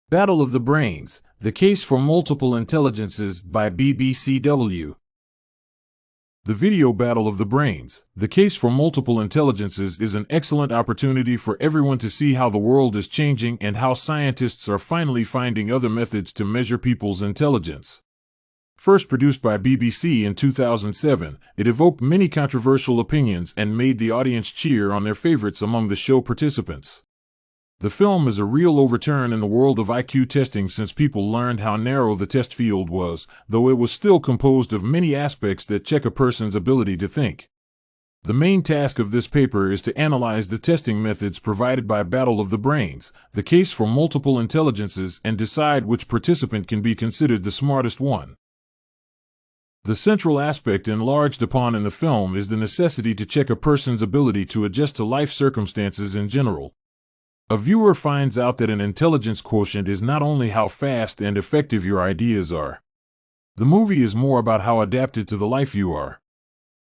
Battle of the Brains, The Case for Multiple Intelligences by BBCW. The video Battle of the Brains, The Case for Multiple Intelligences is an excellent opportunity for everyone to see how the world is changing and how scientists are finally finding other methods to measure people's intelligence. First produced by BBC in 2007, it evoked many controversial opinions and made the audience cheer on their favorites among the show participants. The film is a real overturn in the world of IQ testing since people learned how narrow the test field was, though it was still composed of many aspects that check a person's ability to think. The main task of this paper is to analyze the testing methods provided by Battle of the Brains, The Case for Multiple Intelligences, and decide which participant can be considered the smartest one. The central aspect enlarged upon in the film is the necessity to check a person's ability to adjust to life circumstances in general. A viewer finds out that an intelligence quotient is not only how fast and effective your ideas are. The movie is more about how adapted to the life you are.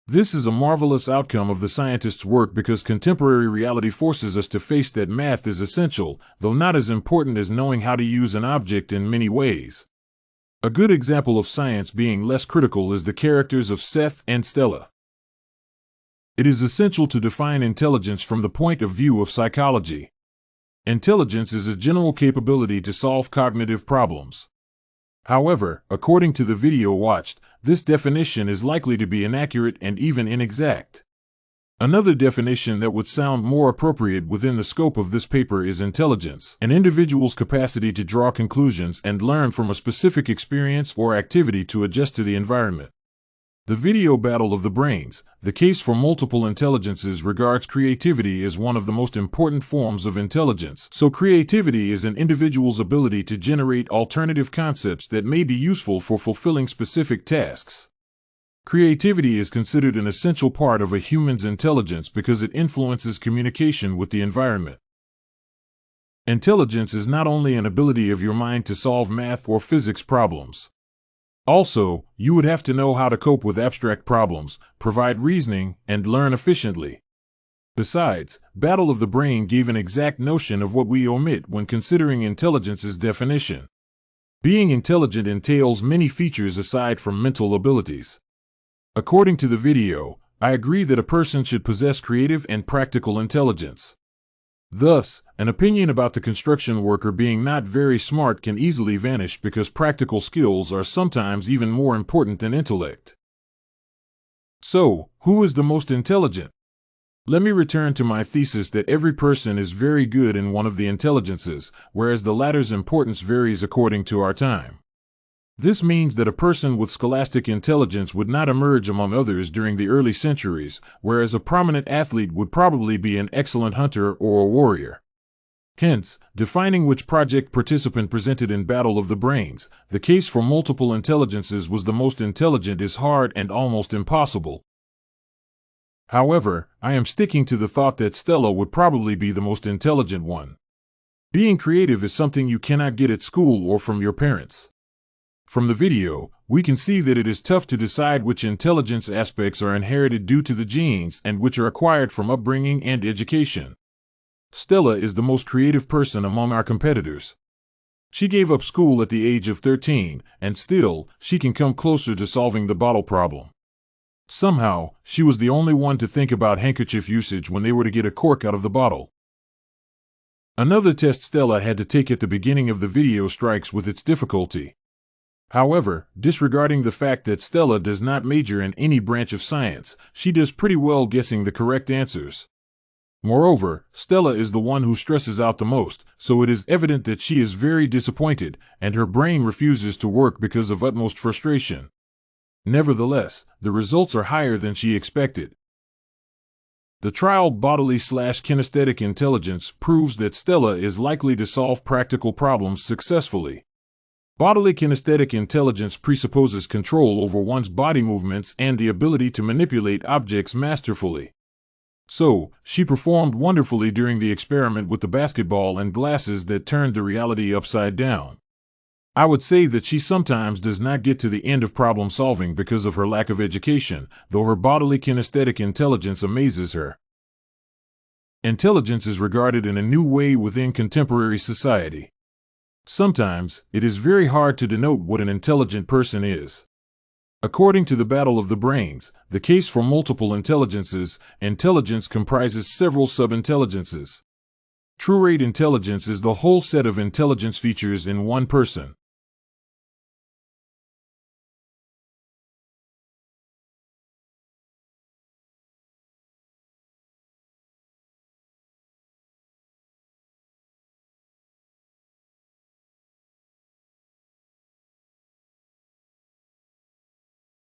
This is a marvelous outcome of the scientists' work because contemporary reality forces us to face that math is essential, though not as important as knowing how to use an object in many ways. A good example of science being less critical is the characters of Seth and Stella. It is essential to define intelligence from the point of view of psychology. Intelligence is a general capability to solve cognitive problems. However, according to the video watched, this definition is likely to be inaccurate and even inexact. Another definition that would sound more appropriate within the scope of this paper is intelligence, an individual's capacity to draw conclusions and learn from a specific experience or activity to adjust to the environment. The video Battle of the Brains, The Case for Multiple Intelligences regards creativity as one of the most important forms of intelligence. So creativity is an individual's ability to generate alternative concepts that may be useful for fulfilling specific tasks. Creativity is considered an essential part of a human's intelligence because it influences communication with the environment. Intelligence is not only an ability of your mind to solve math or physics problems. Also, you would have to know how to cope with abstract problems, provide reasoning, and learn efficiently. Besides, Battle of the Brain gave an exact notion of what we omit when considering intelligence's definition. Being intelligent entails many features aside from mental abilities. According to the video, I agree that a person should possess creative and practical intelligence. Thus, an opinion about the construction worker being not very smart can easily vanish because practical skills are sometimes even more important than intellect. So, who is the most intelligent? Let me return to my thesis that every person is very good in one of the intelligences, whereas the latter's importance varies according to our time. This means that a person with scholastic intelligence would not emerge among others during the early centuries, whereas a prominent athlete would probably be an excellent hunter or a warrior. Hence, defining which project participant presented in Battle of the Brains, The Case for Multiple Intelligences was the most intelligent is hard and almost impossible. However, I am sticking to the thought that Stella would probably be the most intelligent one. Being creative is something you cannot get at school or from your parents. From the video, we can see that it is tough to decide which intelligence aspects are inherited due to the genes and which are acquired from upbringing and education. Stella is the most creative person among our competitors. She gave up school at the age of 13, and still, she can come closer to solving the bottle problem. Somehow, she was the only one to think about handkerchief usage when they were to get a cork out of the bottle. Another test Stella had to take at the beginning of the video strikes with its difficulty. However, disregarding the fact that Stella does not major in any branch of science, she does pretty well guessing the correct answers. Moreover, Stella is the one who stresses out the most, so it is evident that she is very disappointed, and her brain refuses to work because of utmost frustration. Nevertheless, the results are higher than she expected. The trial bodily/kinesthetic intelligence proves that Stella is likely to solve practical problems successfully. Bodily kinesthetic intelligence presupposes control over one's body movements and the ability to manipulate objects masterfully. So, she performed wonderfully during the experiment with the basketball and glasses that turned the reality upside down. I would say that she sometimes does not get to the end of problem solving because of her lack of education, though her bodily kinesthetic intelligence amazes her. Intelligence is regarded in a new way within contemporary society. Sometimes, it is very hard to denote what an intelligent person is. According to the Battle of the Brains, the case for multiple intelligences, intelligence comprises several sub-intelligences. True rate intelligence is the whole set of intelligence features in one person.